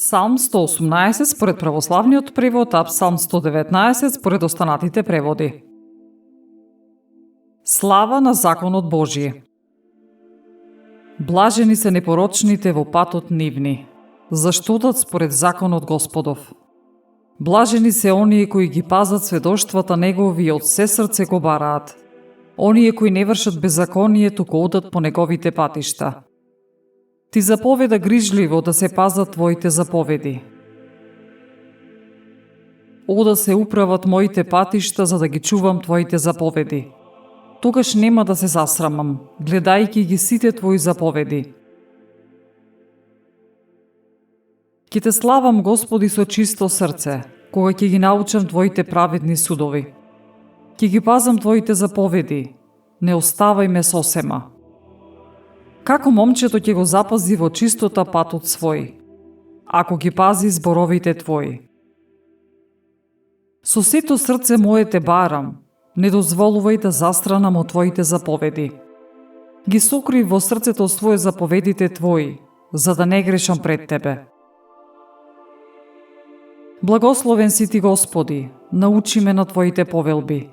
Псалм 118 според православниот превод, а Псалм 119 според останатите преводи. Слава на законот Божие. Блажени се непорочните во патот нивни, зашто одат според законот Господов. Блажени се оние кои ги пазат сведоштвата негови и од се срце го бараат. Оние кои не вршат беззаконие, туку одат по неговите патишта. Ти заповеда грижливо да се пазат твоите заповеди. Ода се управат моите патишта за да ги чувам твоите заповеди. Тогаш нема да се засрамам, гледајќи ги сите твои заповеди. Ке те славам, Господи, со чисто срце, кога ќе ги научам твоите праведни судови. Ќе ги пазам твоите заповеди, не оставај ме сосема. Како момчето ќе го запази во чистота патот свој, ако ги пази зборовите твои. Со сето срце мое те барам, не дозволувај да застранам од твоите заповеди. Ги сокри во срцето свое заповедите твои, за да не грешам пред тебе. Благословен си ти, Господи, научи ме на твоите повелби.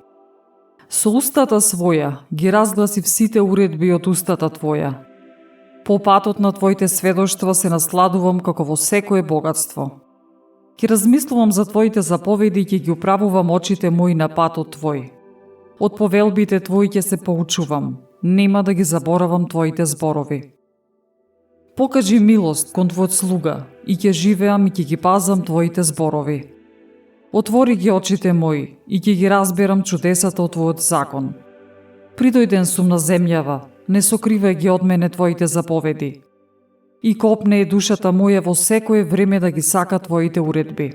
Со устата своја ги разгласи сите уредби од устата твоја. По патот на твоите сведоштва се насладувам како во секое богатство. Ке размислувам за твоите заповеди и ќе ги управувам очите мои на патот твој. Од повелбите твои ќе се поучувам, нема да ги заборавам твоите зборови. Покажи милост кон твојот слуга и ќе живеам и ќе ги пазам твоите зборови. Отвори ги очите мои и ќе ги разберам чудесата од твојот закон. Придојден сум на земјава, не сокривај ги од мене твоите заповеди. И копне е душата моја во секое време да ги сака твоите уредби.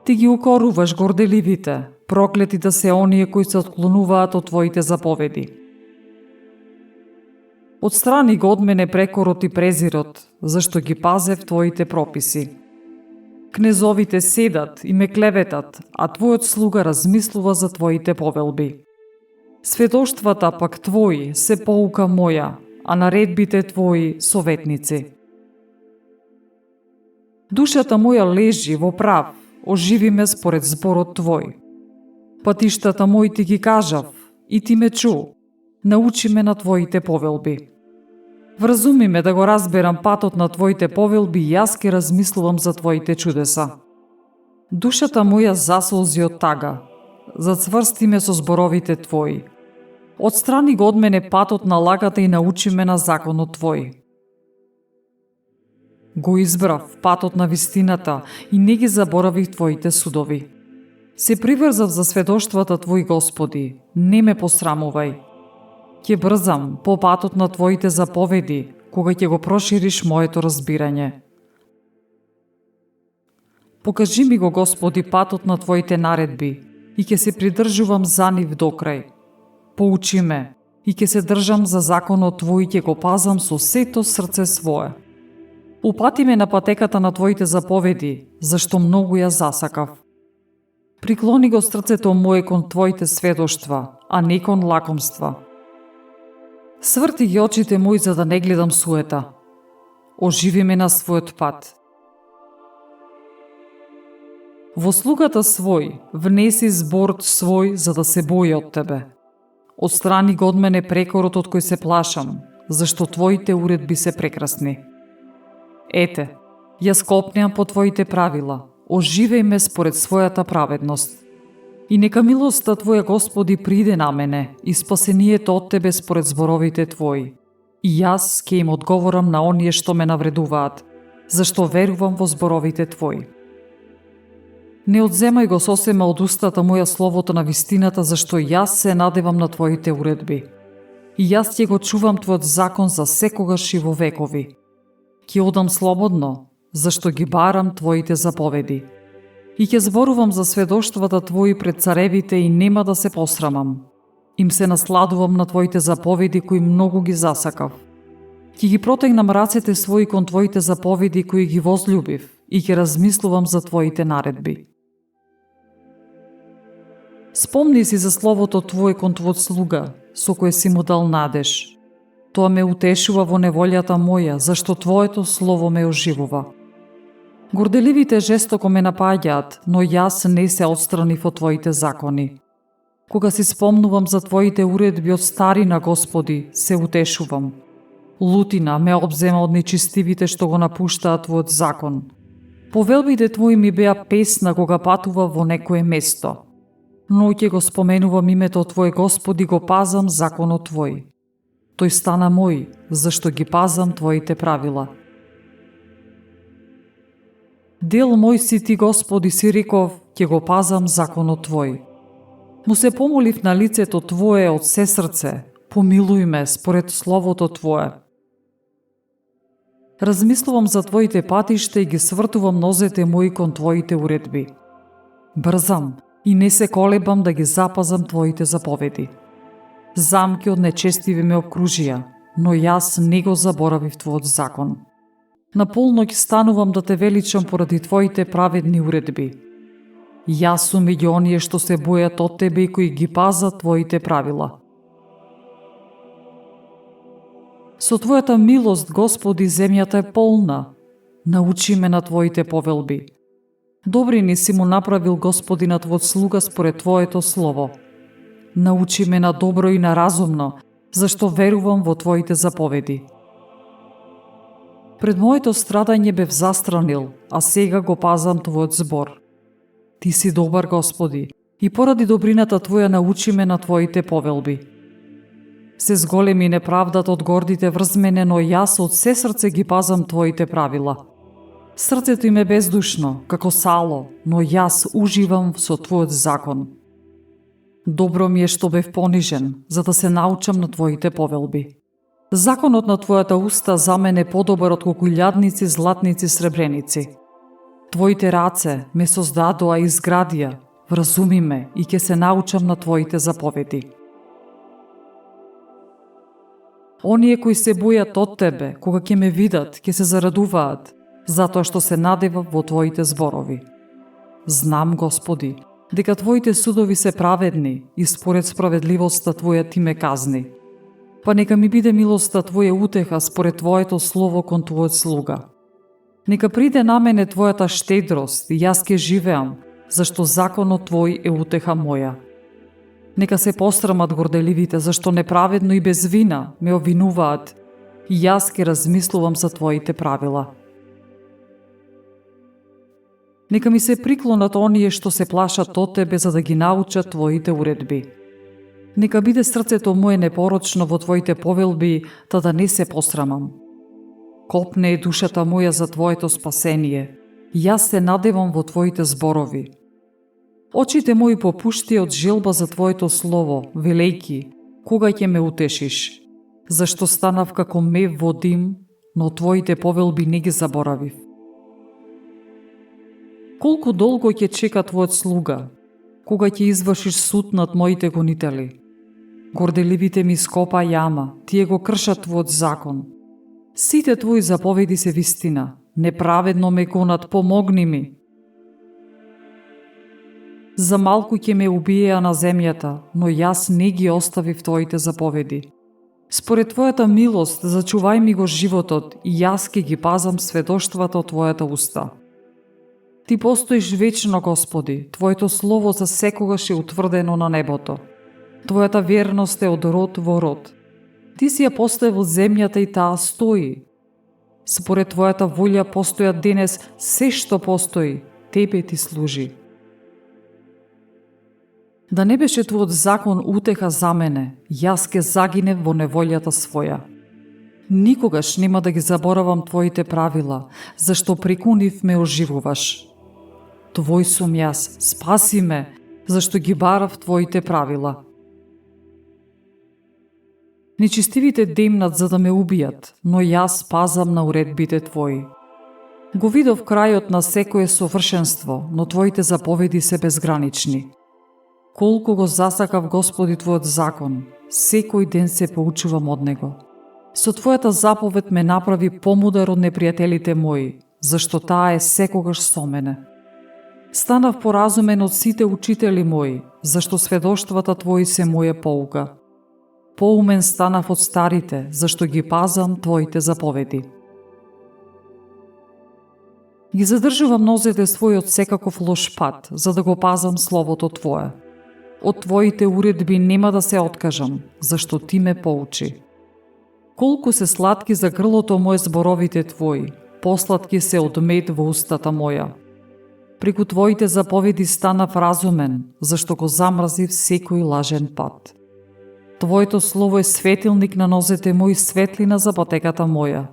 Ти ги укоруваш горделивите, проклети да се оние кои се отклонуваат од твоите заповеди. Отстрани го од мене прекорот и презирот, зашто ги пазев твоите прописи. Кнезовите седат и ме клеветат, а твојот слуга размислува за твоите повелби. Сведоштвата пак твои се поука моја, а наредбите твои советници. Душата моја лежи во прав, оживи ме според зборот твој. Патиштата мои ти ги кажав, и ти ме чу, научи ме на твоите повелби. Вразуми ме да го разберам патот на твоите повелби и јас ке размислувам за твоите чудеса. Душата моја засолзи од тага, зацврсти ме со зборовите твои. Отстрани го од мене патот на лагата и научи ме на законот твој. Го избрав патот на вистината и не ги заборавих твоите судови. Се приврзав за сведоштвата твои, Господи, не ме посрамувај. Ќе брзам по патот на твоите заповеди, кога ќе го прошириш моето разбирање. Покажи ми го, Господи, патот на твоите наредби и ќе се придржувам за нив до крај. Поучи ме и ќе се држам за законот твој и ќе го пазам со сето срце свое. Упати ме на патеката на твоите заповеди, зашто многу ја засакав. Приклони го срцето мое кон твоите сведоштва, а не кон лакомства. Сврти ги очите мои за да не гледам суета. Оживи ме на својот пат. Во слугата свој внеси зборот свој за да се бои од тебе. Отстрани го од мене прекорот од кој се плашам, зашто твоите уредби се прекрасни. Ете, јас копнеам по твоите правила, оживеј ме според својата праведност. И нека милоста твоја, Господи, приде на мене и спасението од тебе според зборовите твои. И јас ке им одговорам на оние што ме навредуваат, зашто верувам во зборовите твои. Не одземај го сосема од устата моја словото на вистината, зашто јас се надевам на твоите уредби. И јас ќе го чувам твојот закон за секогаш и во векови. Ќе одам слободно, зашто ги барам твоите заповеди. И ќе зборувам за сведоштвата твои пред царевите и нема да се посрамам. Им се насладувам на твоите заповеди кои многу ги засакав. Ќе ги протегнам рацете своји кон твоите заповеди кои ги возлюбив и ќе размислувам за твоите наредби. Спомни си за словото твое кон твојот слуга, со кое си му дал надеж. Тоа ме утешува во неволјата моја, зашто Твоето слово ме оживува. Горделивите жестоко ме напаѓаат, но јас не се отстранив од Твоите закони. Кога си спомнувам за Твоите уредби од старина, Господи, се утешувам. Лутина ме обзема од нечистивите што го напуштаат Твојот закон. Повелбите Твои ми беа песна кога патува во некое место. Ноќе го споменувам името Твое, Господи, го пазам законот Твој. Тој стана мој, зашто ги пазам Твоите правила. Дел мој си Ти, Господи, си реков, ќе го пазам законот Твој. Му се помолив на лицето Твое од се срце, помилуј ме според словото Твое. Размислувам за Твоите патишта и ги свртувам нозете мои кон Твоите уредби. Брзам и не се колебам да ги запазам Твоите заповеди. Замки од нечестиви ме обкружија, но јас не го заборавив Твојот закон. На полноќ станувам да Те величам поради Твоите праведни уредби. Јас сум меѓу оние што се бојат од Тебе и кои ги пазат Твоите правила. Со Твојата милост, Господи, земјата е полна. Научи ме на Твоите повелби. Добри ни си му направил, Господи, на Твојот слуга според Твоето слово. Научи ме на добро и на разумно, зашто верувам во Твоите заповеди. Пред моето страдање бев застранил, а сега го пазам Твојот збор. Ти си добар, Господи, и поради добрината Твоја научи ме на Твоите повелби. Се зголеми неправдата од гордите врз мене, но јас од се срце ги пазам Твоите правила. Срцето им е бездушно, како сало, но јас уживам со Твојот закон. Добро ми е што бев понижен, за да се научам на Твоите повелби. Законот на Твојата уста за мене е подобар од колку илјадници, златници, сребреници. Твоите раце ме создадоа и изградија, вразуми ме и ќе се научам на Твоите заповеди. Оние кои се бојат од Тебе, кога ќе ме видат, ќе се зарадуваат, затоа што се надевав во Твоите зборови. Знам, Господи, дека Твоите судови се праведни и според справедливоста Твоја Ти ме казни. Па нека ми биде милоста Твоја утеха според Твоето слово кон Твојот слуга. Нека приде на мене Твојата штедрост и јас ќе живеам, зашто законот Твој е утеха моја. Нека се посрамат горделивите, зашто неправедно и без вина ме обвинуваат, и јас ќе размислувам за Твоите правила. Нека ми се приклонат оние што се плашат од Тебе, за да ги научат Твоите уредби. Нека биде срцето мое непорочно во Твоите повелби, та да не се посрамам. Копне е душата моја за Твоето спасение. Јас се надевам во Твоите зборови. Очите мои попушти од желба за Твоето слово, велејки, кога ќе ме утешиш? Зашто станав како мев во дим, но Твоите повелби не ги заборавив. Колку долго ќе чека Твојот слуга, кога ќе извршиш суд над моите гонители? Горделивите ми скопа јама, тие го кршат Твојот закон. Сите Твои заповеди се вистина, неправедно ме гонат, помогни ми. За малку ќе ме убиеа на земјата, но јас не ги оставив Твоите заповеди. Според Твојата милост, зачувај ми го животот и јас ќе ги пазам сведоштвата од Твојата уста. Ти постоиш вечно, Господи, Твоето слово за секогаш е утврдено на небото. Твојата верност е од род во род. Ти си ја поставил земјата и таа стои. Според Твојата волја постојат денес се што постои, Тебе Ти служи. Да не беше Твојот закон утеха за мене, јас ке загинев во неволјата своја. Никогаш нема да ги заборавам Твоите правила, зашто преку нив ме оживуваш. Твој сум јас, спаси ме, зашто ги барав Твоите правила. Нечистивите демнат за да ме убијат, но јас пазам на уредбите Твои. Го видов крајот на секое совршенство, но Твоите заповеди се безгранични. Колку го засакав, Господи, Твојот закон, секој ден се поучувам од него. Со Твојата заповед ме направи помудар од непријателите мои, зашто таа е секогаш со мене. Станав поразумен од сите учители мои, зашто сведоштвата Твои се моја поука. Поумен станав од старите, зашто ги пазам Твоите заповеди. Ги задржувам нозете своји од секаков лош пат, за да го пазам Словото Твое. Од Твоите уредби нема да се откажам, зашто Ти ме поучи. Колку се сладки за грлото моje зборовите Твои, посладки се од мед во устата моја. Преку Твоите заповеди станав разумен, зашто го замразив секој лажен пат. Твоето слово е светилник на нозете мои, светлина за патеката моја.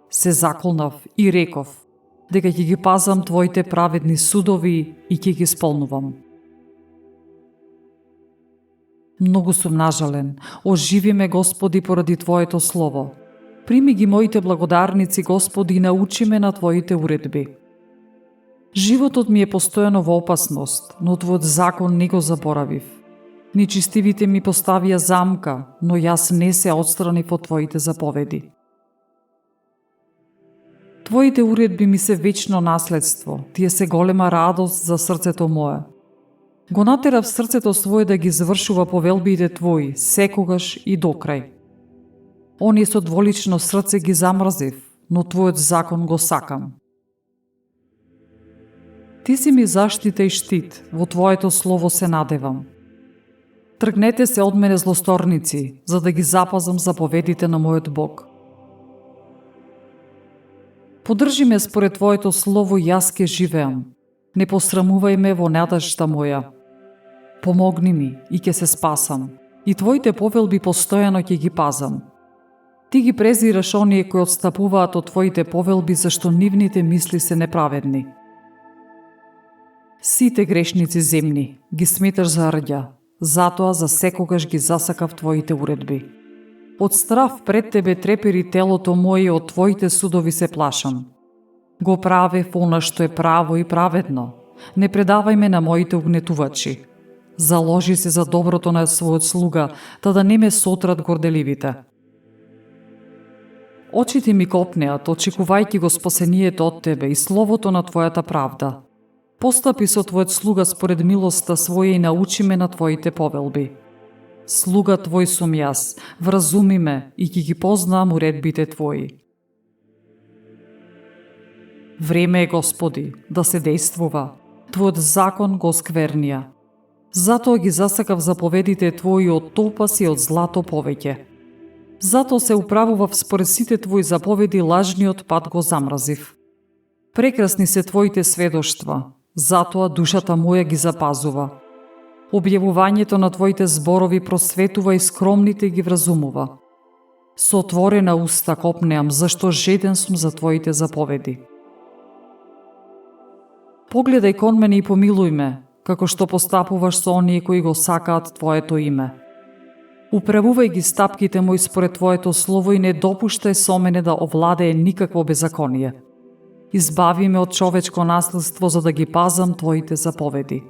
Се заколнав и реков, дека ќе ги пазам Твоите праведни судови и ќе ги исполнувам. Многу сум нажален, оживи ме, Господи, поради Твоето слово. Прими ги моите благодарници, Господи, и научи ме на Твоите уредби. Животот ми е постојано во опасност, но Твојот закон не го заборавив. Нечистивите ми поставија замка, но јас не се отстранив од Твоите заповеди. Твоите уредби ми се вечно наследство, тие се голема радост за срцето мое. Го натерав срцето свое да ги завршува повелбите Твои, секогаш и до крај. Оние со дволично срце ги замразив, но Твојот закон го сакам. Ти си ми заштита и штит, во Твоето слово се надевам. Тргнете се од мене злосторници, за да ги запазам заповедите на мојот Бог. Подржи ме според Твоето слово, јас ке живеам. Не посрамувај ме во надежта моја. Помогни ми и ке се спасам, и Твоите повелби постојано ќе ги пазам. Ти ги презираш оние кои отстапуваат од Твоите повелби, зашто нивните мисли се неправедни. Сите грешници земни ги сметаш за рѓа, затоа за секогаш ги засакав Твоите уредби. Од страв пред Тебе трепери телото моје, од Твоите судови се плашам. Го правев она што е право и праведно. Не предавај ме на моите угнетувачи. Заложи се за доброто на својот слуга, та да не ме сотрат горделивите. Очите ми копнеат, очекувајќи го спасението од Тебе и словото на Твојата правда. Постапи со Твојот слуга според милоста своја и научи ме на Твоите повелби. Слуга Твој сум јас, вразуми ме и ќе ги познаам уредбите Твои. Време е, Господи, да се действува. Твојот закон го сквернија. Затоа ги засакав заповедите Твои, од топас и од злато повеќе. Затоа се управував според сите Твои заповеди, лажниот пат го замразив. Прекрасни се Твоите сведоштва, затоа душата моја ги запазува. Објавувањето на Твоите зборови просветува и скромните ги вразумува. Со отворена уста копнеам, зашто жеден сум за Твоите заповеди. Погледај кон мене и помилуј ме, како што постапуваш со оние кои го сакаат Твоето име. Управувај ги стапките мои според Твоето слово и не допуштај со мене да овладее никакво беззаконие. Избави ме од човечко наследство, за да ги пазам Твоите заповеди.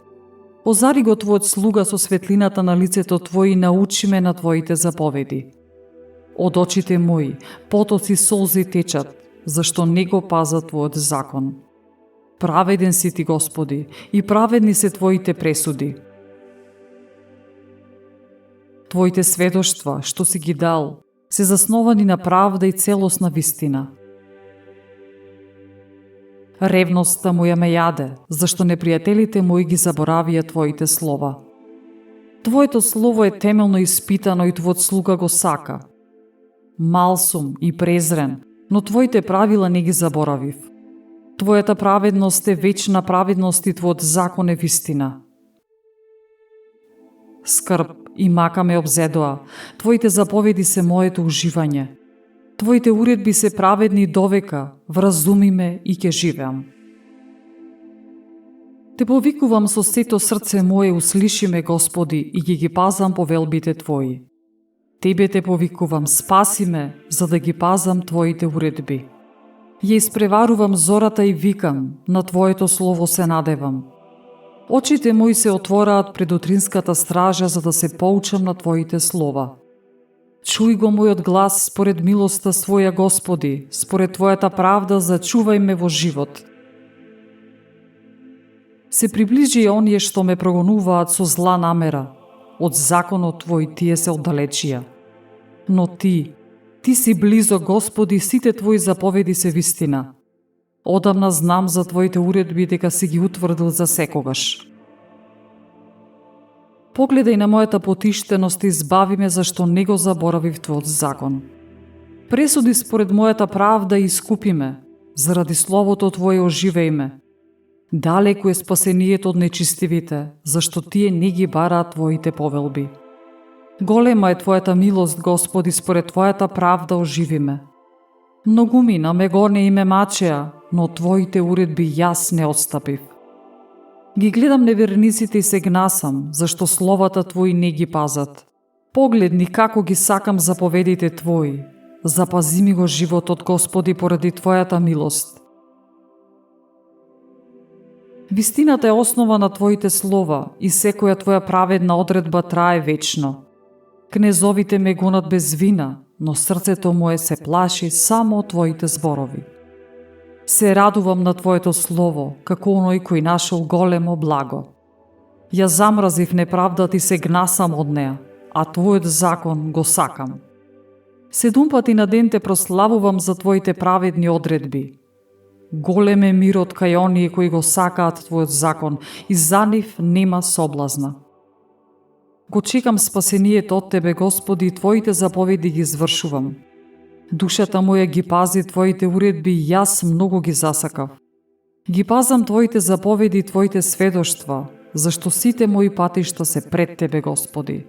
Озари го Твојот слуга со светлината на лицето Твое и научи ме на Твоите заповеди. Од очите мои потоци солзи течат, зашто не го паза Твојот закон. Праведен си Ти, Господи, и праведни се Твоите пресуди. Твоите сведоштва, што си ги дал, се засновани на правда и целосна вистина. Ревноста моја ме јаде, зашто непријателите мои ги заборавија Твоите слова. Твоето слово е темелно испитано и Твојот слуга го сака. Мал сум и презрен, но Твоите правила не ги заборавив. Твојата праведност е вечна праведност и Твојот закон е вистина. Скрб и мака ме обзедоа, Твоите заповеди се моето уживање. Твоите уредби се праведни довека, вразуми ме и ќе живеам. Те повикувам со сето срце мое, услиши ме, Господи, и ги пазам повелбите Твои. Тебе те повикувам, спаси ме, за да ги пазам Твоите уредби. Ја испреварувам зората и викам, на Твоето слово се надевам. Очите мои се отвораат пред утринската стража, за да се поучам на Твоите слова. Чуј го мојот глас според милоста своја, Господи, според Твојата правда зачувај ме во живот. Се приближи и оние што ме прогонуваат со зла намера. Од законот Твој тие се оддалечија. Но ти си близо, Господи, сите Твои заповеди се вистина. Одамна знам за Твоите уредби дека си ги утврдил за секогаш. Погледај на мојата потиштеност и избави ме, зашто не го заборавив Твојот закон. Пресуди според мојата правда и искупи ме, заради Словото Твое оживеј ме. Далеку е спасението од нечистивите, зашто тие не ги бараат Твоите повелби. Голема е Твојата милост, Господи, според Твојата правда оживи ме. Многумина ме гоне и ме мачеа, но Твоите уредби јас не отстапив. Ги гледам неверниците и се гнасам, зашто словата Твои не ги пазат. Погледни како ги сакам заповедите Твои. Запази ми го животот, Господи, поради Твојата милост. Вистината е основа на Твоите слова и секоја Твоја праведна одредба трае вечно. Кнезовите ме гонат без вина, но срцето мое се плаши само од Твоите зборови. Се радувам на Твоето слово, како оној кој нашол големо благо. Ја замразив неправдата и се гнасам од неа, а Твојот закон го сакам. 7 пати на ден те прославувам за Твоите праведни одредби. Голем е мирот кај оние кои го сакаат Твојот закон и за нив нема соблазна. Го чекам спасението од Тебе, Господи, и Твоите заповеди ги извршувам. Душата моја ги пази Твоите уредби и јас многу ги засакав. Ги пазам Твоите заповеди и Твоите сведоштва, зашто сите мои патишта се пред Тебе, Господи.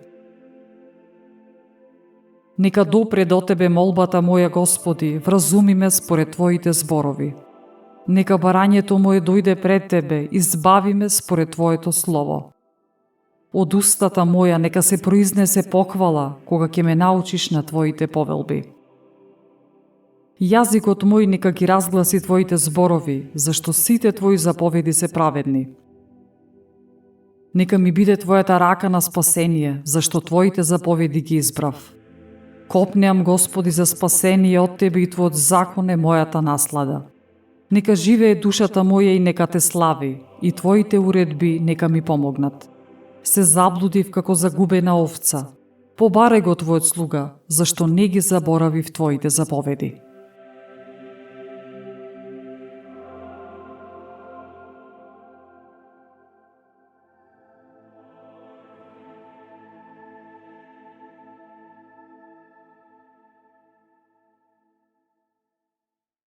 Нека допре до Тебе молбата моја, Господи, вразуми ме според Твоите зборови. Нека барањето мое дојде пред Тебе, избави ме според Твоето слово. Од устата моја нека се произнесе похвала, кога ќе ме научиш на Твоите повелби. Јазикот мој нека ги разгласи Твоите зборови, зашто сите Твои заповеди се праведни. Нека ми биде Твојата рака на спасение, зашто Твоите заповеди ги избрав. Копнеам, Господи, за спасение од Тебе и Твојот закон е мојата наслада. Нека живее душата моја и нека Те слави, и Твоите уредби нека ми помогнат. Се заблудив како загубена овца. Побарај го Твојот слуга, зашто не ги заборавив Твоите заповеди.